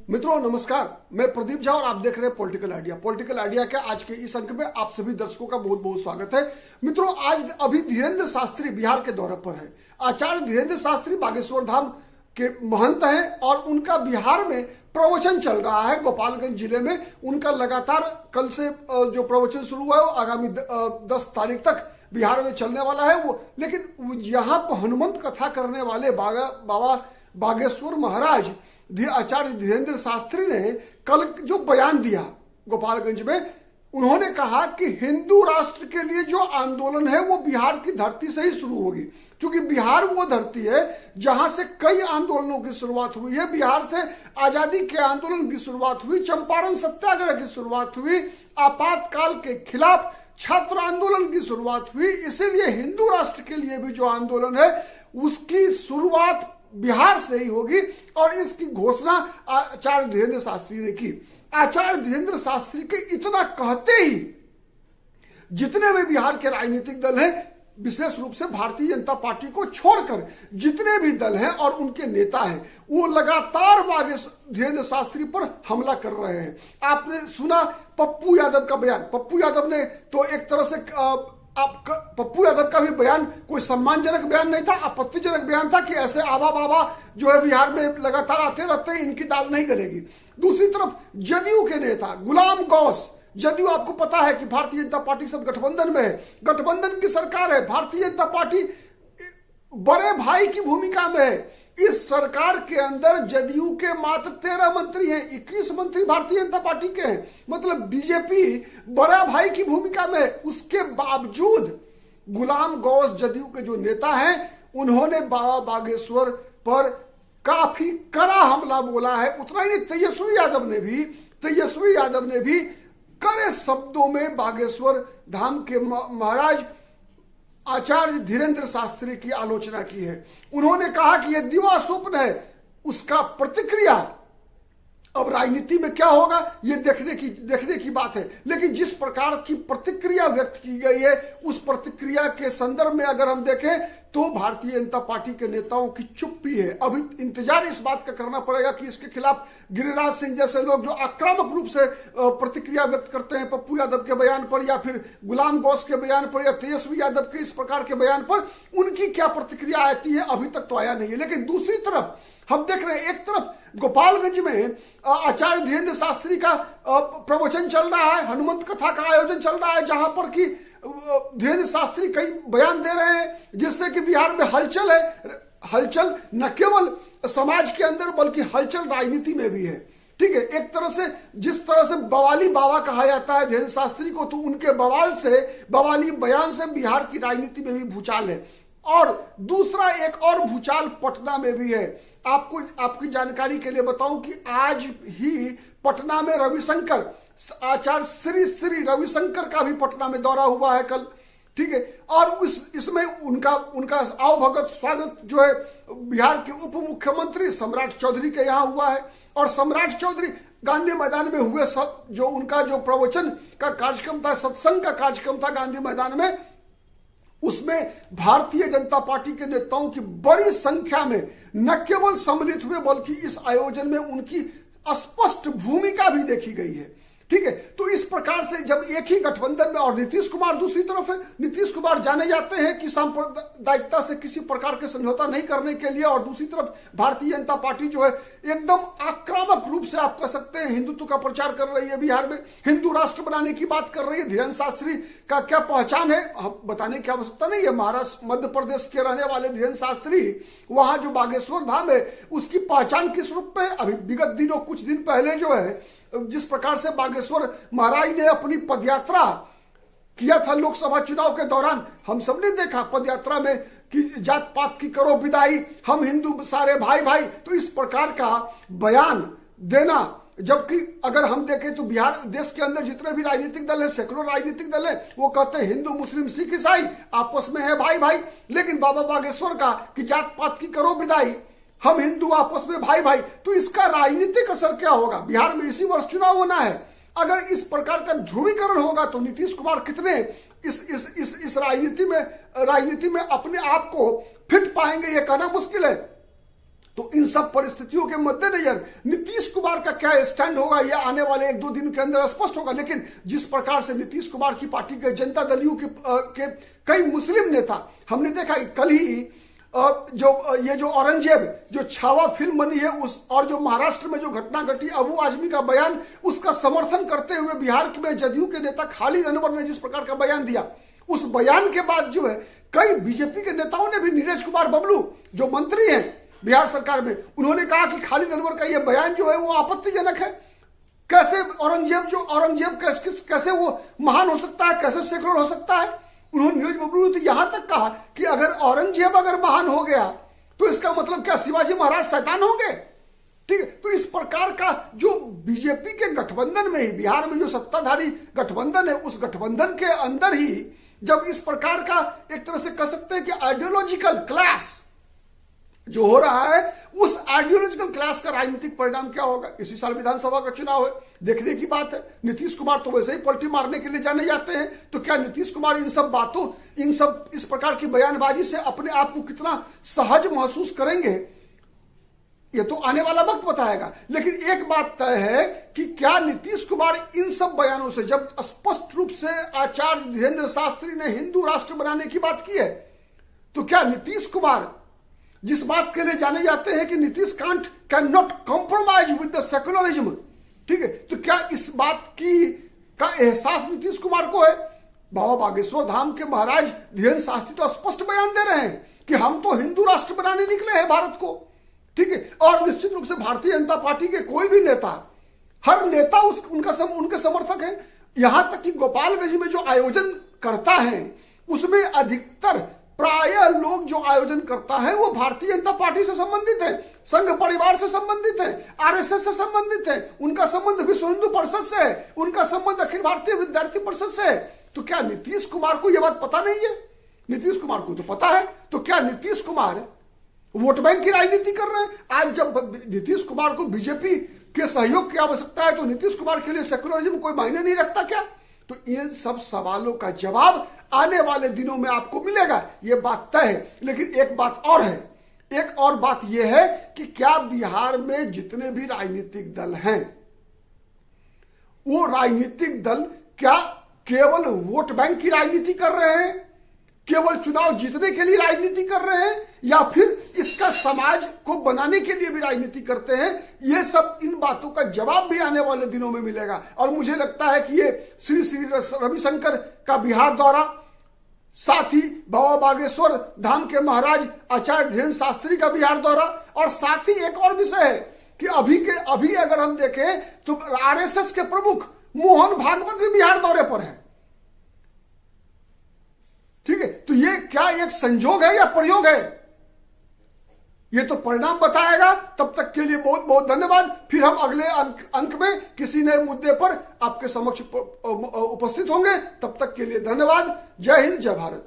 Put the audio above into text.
मित्रों नमस्कार, मैं प्रदीप झा और आप देख रहे हैं पॉलिटिकल आइडिया। पॉलिटिकल आइडिया के आज के इस अंक में आप सभी दर्शकों का बहुत बहुत स्वागत है। मित्रों आज अभी धीरेन्द्र शास्त्री बिहार के दौरे पर है। आचार्य धीरेन्द्र शास्त्री बागेश्वर धाम के महंत हैं और उनका बिहार में प्रवचन चल रहा है। गोपालगंज जिले में उनका लगातार कल से जो प्रवचन शुरू हुआ है वो आगामी 10 तारीख तक बिहार में चलने वाला है वो। लेकिन यहाँ पर हनुमंत कथा करने वाले बाबा बागेश्वर महाराज आचार्य धीरेन्द्र शास्त्री ने कल जो बयान दिया गोपालगंज में, उन्होंने कहा कि हिंदू राष्ट्र के लिए जो आंदोलन है वो बिहार की धरती से ही शुरू होगी, क्योंकि बिहार वो धरती है जहां से कई आंदोलनों की शुरुआत हुई है। बिहार से आजादी के आंदोलन की शुरुआत हुई, चंपारण सत्याग्रह की शुरुआत हुई, आपातकाल के खिलाफ छात्र आंदोलन की शुरुआत हुई। इसीलिए हिंदू राष्ट्र के लिए भी जो आंदोलन है उसकी शुरुआत बिहार से ही होगी और इसकी घोषणा आचार्य धीरेन्द्र शास्त्री ने की। आचार्य धीरेन्द्र शास्त्री के इतना कहते ही जितने भी बिहार के राजनीतिक दल हैं, विशेष रूप से भारतीय जनता पार्टी को छोड़कर जितने भी दल हैं और उनके नेता हैं, वो लगातार धीरेन्द्र शास्त्री पर हमला कर रहे हैं। आपने सुना पप्पू यादव का बयान। पप्पू यादव ने तो एक तरह से पप्पू यादव का भी बयान कोई सम्मानजनक बयान नहीं था, आपत्तिजनक बयान था कि ऐसे आबा बाबा जो है बिहार में लगातार आते रहते हैं, इनकी दाल नहीं गलेगी। दूसरी तरफ जदयू के नेता गुलाम गौस, जदयू आपको पता है कि भारतीय जनता पार्टी के साथ गठबंधन में है, गठबंधन की सरकार है, भारतीय जनता पार्टी बड़े भाई की भूमिका में है। इस सरकार के अंदर जदयू के मात्र 13 मंत्री हैं, 21 मंत्री भारतीय जनता पार्टी के हैं, मतलब बीजेपी बड़ा भाई की भूमिका में है। उसके बावजूद गुलाम गौस जदयू के जो नेता हैं, उन्होंने बाबा बागेश्वर पर काफी कड़ा हमला बोला है। उतना ही नहीं, तेजस्वी यादव ने भी कड़े शब्दों में बागेश्वर धाम के महाराज आचार्य धीरेन्द्र शास्त्री की आलोचना की है। उन्होंने कहा कि यह दिवा स्वप्न है, उसका प्रतिक्रिया अब राजनीति में क्या होगा ये देखने की बात है। लेकिन जिस प्रकार की प्रतिक्रिया व्यक्त की गई है, उस प्रतिक्रिया के संदर्भ में अगर हम देखें तो भारतीय जनता पार्टी के नेताओं की चुप्पी है। अभी इंतजार इस बात का करना पड़ेगा कि इसके खिलाफ गिरिराज सिंह जैसे लोग जो आक्रामक रूप से प्रतिक्रिया व्यक्त करते हैं पप्पू यादव के बयान पर, या फिर गुलाम गौस के बयान पर, या तेजस्वी यादव के इस प्रकार के बयान पर, उनकी क्या प्रतिक्रिया आती है अभी तक तो आया नहीं है। लेकिन दूसरी तरफ हम देख रहे हैं, एक तरफ गोपालगंज में आचार्य धीरेन्द्र शास्त्री का प्रवचन चल रहा है, हनुमंत कथा का आयोजन चल रहा है, जहां पर कि धीरेन्द्र शास्त्री कई बयान दे रहे हैं जिससे कि बिहार में हलचल है। हलचल न केवल समाज के अंदर बल्कि हलचल राजनीति में भी है। ठीक है, एक तरह से जिस तरह से बवाली बाबा कहा जाता है धीरेन्द्र शास्त्री को, तो उनके बवाली बयान से बिहार की राजनीति में भी भूचाल है। और दूसरा एक और भूचाल पटना में भी है। आपकी जानकारी के लिए बताऊं कि आज ही पटना में रविशंकर, आचार्य श्री रविशंकर का भी पटना में दौरा हुआ है कल। ठीक है, और इसमें उनका आवभगत स्वागत जो है बिहार के उप मुख्यमंत्री सम्राट चौधरी के यहाँ हुआ है। और सम्राट चौधरी गांधी मैदान में हुए जो उनका जो प्रवचन का कार्यक्रम था, सत्संग का कार्यक्रम था गांधी मैदान में, उसमें भारतीय जनता पार्टी के नेताओं की बड़ी संख्या में न केवल सम्मिलित हुए बल्कि इस आयोजन में उनकी स्पष्ट भूमिका भी देखी गई है। ठीक है, तो इस प्रकार से जब एक ही गठबंधन में, और नीतीश कुमार दूसरी तरफ है, नीतीश कुमार जाने जाते हैं कि सांप्रदायिकता से किसी प्रकार के समझौता नहीं करने के लिए, और दूसरी तरफ भारतीय जनता पार्टी जो है एकदम आक्रामक रूप से आप कह सकते हैं हिंदुत्व का प्रचार कर रही है। बिहार में हिंदू राष्ट्र बनाने की बात कर रही है। धीरेन्द्र शास्त्री का क्या पहचान है बताने की आवश्यकता नहीं है। महाराष्ट्र मध्य प्रदेश के रहने वाले धीरेन्द्र शास्त्री, वहां जो बागेश्वर धाम है उसकी पहचान किस रूप में? अभी विगत दिनों कुछ दिन पहले जो है जिस प्रकार से बागेश्वर महाराज ने अपनी पदयात्रा किया था लोकसभा चुनाव के दौरान, हम सबने देखा पदयात्रा में कि जात पात की करो विदाई, हम हिंदू सारे भाई भाई, तो इस प्रकार का बयान देना। जबकि अगर हम देखें तो बिहार देश के अंदर जितने भी राजनीतिक दल है, सैकड़ों राजनीतिक दल है, वो कहते हैं हिंदू मुस्लिम सिख ईसाई आपस में है भाई भाई। लेकिन बाबा बागेश्वर का कि जात पात की करो विदाई, हम हिंदू आपस में भाई भाई, तो इसका राजनीतिक असर क्या होगा? बिहार में इसी वर्ष चुनाव होना है। अगर इस प्रकार का ध्रुवीकरण होगा तो नीतीश कुमार कितने इस राजनीति में अपने आप को फिट पाएंगे, यह कहना मुश्किल है। तो इन सब परिस्थितियों के मद्देनजर नीतीश कुमार का क्या स्टैंड होगा यह आने वाले 1-2 दिन के अंदर स्पष्ट होगा। लेकिन जिस प्रकार से नीतीश कुमार की पार्टी के जनता दलियों के कई मुस्लिम नेता, हमने देखा कि कल ही जो औरंगजेब जो छावा फिल्म बनी है उस, और जो महाराष्ट्र में जो घटना घटी अबू आजमी का बयान, उसका समर्थन करते हुए बिहार में जदयू के नेता खालिद अनवर ने जिस प्रकार का बयान दिया, उस बयान के बाद जो है कई बीजेपी के नेताओं ने भी, नीरज कुमार बबलू जो मंत्री हैं बिहार सरकार में, उन्होंने कहा कि खालिद अनवर का यह बयान जो है वो आपत्तिजनक है। कैसे औरंगजेब कैसे वो महान हो सकता है, कैसे सेकुलर हो सकता है। उन्होंने नीरज बबलू ने तो यहां तक कहा कि अगर औरंगजेब अगर महान हो गया तो इसका मतलब क्या शिवाजी महाराज शैतान होंगे। ठीक है, तो इस प्रकार का जो बीजेपी के गठबंधन में ही, बिहार में जो सत्ताधारी गठबंधन है, उस गठबंधन के अंदर ही जब इस प्रकार का एक तरह से कह सकते हैं कि आइडियोलॉजिकल क्लास जो हो रहा है, उस आइडियोलॉजिकल क्लास का राजनीतिक परिणाम क्या होगा। इसी साल विधानसभा का चुनाव है, देखने की बात है। नीतीश कुमार तो वैसे ही पलटी मारने के लिए जाने जाते हैं, तो क्या नीतीश कुमार इन सब बातों, इस प्रकार की बयानबाजी से अपने आप को कितना सहज महसूस करेंगे, ये तो आने वाला वक्त बताएगा। लेकिन एक बात तय है कि क्या नीतीश कुमार इन सब बयानों से, जब स्पष्ट रूप से आचार्य धीरेन्द्र शास्त्री ने हिंदू राष्ट्र बनाने की बात की है, तो क्या नीतीश कुमार जिस बात के लिए जाने जाते हैं कि Nitish can not compromise with the secularism, ठीक है, तो क्या इस बात का एहसास नीतीश कुमार को है। बाबा बागेश्वर धाम के महाराज धीरेन्द्र शास्त्री तो स्पष्ट बयान दे रहे हैं कि हम तो हिंदू राष्ट्र बनाने निकले हैं भारत को, ठीक है। और निश्चित रूप से भारतीय जनता पार्टी के कोई भी नेता, हर नेता उनके समर्थक हैं। यहां तक कि गोपालगंज में जो आयोजन करता है उसमें अधिकतर प्रायः लोग जो आयोजन करता है वो भारतीय जनता पार्टी से संबंधित है, संघ परिवार से संबंधित है, आरएसएस से संबंधित है, उनका संबंध विश्व हिंदू परिषद से है, उनका संबंध अखिल भारतीय विद्यार्थी परिषद से है। तो क्या नीतीश कुमार को यह बात पता नहीं है? नीतीश कुमार को तो पता है। तो क्या नीतीश कुमार वोट बैंक की राजनीति कर रहे हैं? आज जब नीतीश कुमार को बीजेपी के सहयोग की आवश्यकता है तो नीतीश कुमार के लिए सेकुलरिज्म कोई मायने नहीं रखता क्या? तो इन सब सवालों का जवाब आने वाले दिनों में आपको मिलेगा, यह बात तय है। लेकिन एक बात और है, एक और बात यह है कि क्या बिहार में जितने भी राजनीतिक दल हैं, वो राजनीतिक दल क्या केवल वोट बैंक की राजनीति कर रहे हैं, केवल चुनाव जीतने के लिए राजनीति कर रहे हैं, या फिर इसका समाज को बनाने के लिए भी राजनीति करते हैं? ये सब, इन बातों का जवाब भी आने वाले दिनों में मिलेगा। और मुझे लगता है कि ये श्री रविशंकर का बिहार दौरा, साथ ही बाबा बागेश्वर धाम के महाराज आचार्य धीरेन्द्र शास्त्री का बिहार दौरा, और साथ ही एक और विषय है कि अभी अगर हम देखें तो आरएसएस के प्रमुख मोहन भागवत भी बिहार दौरे पर है, ठीक है। तो ये क्या एक संजोग है या प्रयोग है, ये तो परिणाम बताएगा। तब तक के लिए बहुत बहुत धन्यवाद। फिर हम अगले अंक में किसी नए मुद्दे पर आपके समक्ष उपस्थित होंगे। तब तक के लिए धन्यवाद। जय हिंद, जय भारत।